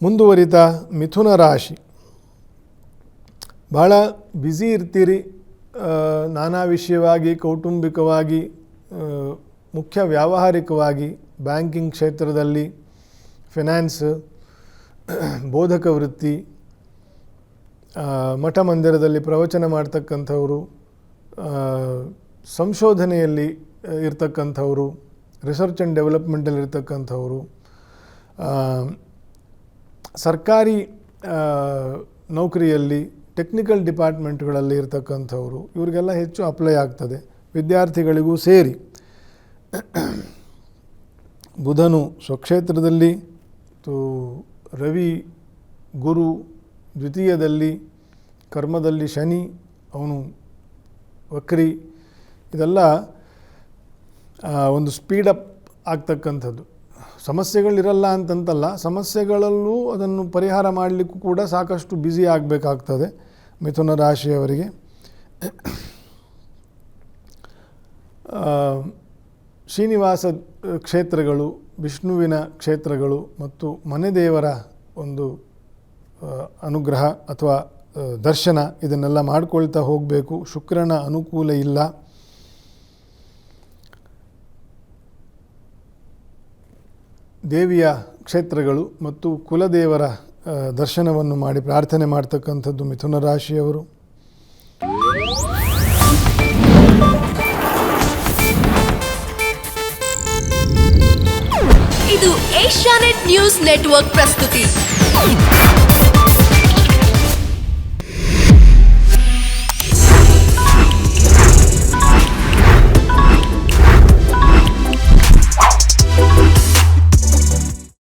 ಮುಂದುವರಿತಾ ಮಿಥುನ ರಾಶಿ. ಭಾಳ ಬ್ಯುಸಿ ಇರ್ತೀರಿ, ನಾನಾ ವಿಷಯವಾಗಿ, ಕೌಟುಂಬಿಕವಾಗಿ, ಮುಖ್ಯ ವ್ಯಾವಹಾರಿಕವಾಗಿ, ಬ್ಯಾಂಕಿಂಗ್ ಕ್ಷೇತ್ರದಲ್ಲಿ, ಫಿನಾನ್ಸ್, ಬೋಧಕ ವೃತ್ತಿ, ಮಠ ಮಂದಿರದಲ್ಲಿ ಪ್ರವಚನ ಮಾಡ್ತಕ್ಕಂಥವರು, ಸಂಶೋಧನೆಯಲ್ಲಿ ಇರ್ತಕ್ಕಂಥವರು, ರಿಸರ್ಚ್ ಆ್ಯಂಡ್ ಡೆವಲಪ್ಮೆಂಟಲ್ಲಿ ಇರ್ತಕ್ಕಂಥವರು, ಸರ್ಕಾರಿ ನೌಕರಿಯಲ್ಲಿ ಟೆಕ್ನಿಕಲ್ ಡಿಪಾರ್ಟ್ಮೆಂಟ್ಗಳಲ್ಲಿ ಇರ್ತಕ್ಕಂಥವರು, ಇವರಿಗೆಲ್ಲ ಹೆಚ್ಚು ಅಪ್ಲೈ ಆಗ್ತದೆ. ವಿದ್ಯಾರ್ಥಿಗಳಿಗೂ ಸೇರಿ. ಬುಧನು ಸ್ವಕ್ಷೇತ್ರದಲ್ಲಿ, ರವಿ ಗುರು ದ್ವಿತೀಯದಲ್ಲಿ, ಕರ್ಮದಲ್ಲಿ ಶನಿ ಅವನು ವಕ್ರಿ, ಇದೆಲ್ಲ ಒಂದು ಸ್ಪೀಡಪ್ ಆಗ್ತಕ್ಕಂಥದ್ದು. ಸಮಸ್ಯೆಗಳಿರಲ್ಲ ಅಂತಂತಲ್ಲ, ಸಮಸ್ಯೆಗಳಲ್ಲೂ ಅದನ್ನು ಪರಿಹಾರ ಮಾಡಲಿಕ್ಕೂ ಕೂಡ ಸಾಕಷ್ಟು ಬ್ಯುಸಿ ಆಗಬೇಕಾಗ್ತದೆ ಮಿಥುನ ರಾಶಿಯವರಿಗೆ. ಶ್ರೀನಿವಾಸ ಕ್ಷೇತ್ರಗಳು, ವಿಷ್ಣುವಿನ ಕ್ಷೇತ್ರಗಳು ಮತ್ತು ಮನೆದೇವರ ಒಂದು ಅನುಗ್ರಹ ಅಥವಾ ದರ್ಶನ ಇದನ್ನೆಲ್ಲ ಮಾಡ್ಕೊಳ್ತಾ ಹೋಗಬೇಕು. ಶುಕ್ರನ ಅನುಕೂಲ ಇಲ್ಲ. ದೇವಿಯ ಕ್ಷೇತ್ರಗಳು ಮತ್ತು ಕುಲದೇವರ ದರ್ಶನವನ್ನು ಮಾಡಿ ಪ್ರಾರ್ಥನೆ ಮಾಡ್ತಕ್ಕಂಥದ್ದು ಮಿಥುನ ರಾಶಿಯವರು. ಇದು ಏಷ್ಯಾನೆಟ್ ನ್ಯೂಸ್ ನೆಟ್ವರ್ಕ್ ಪ್ರಸ್ತುತಿ.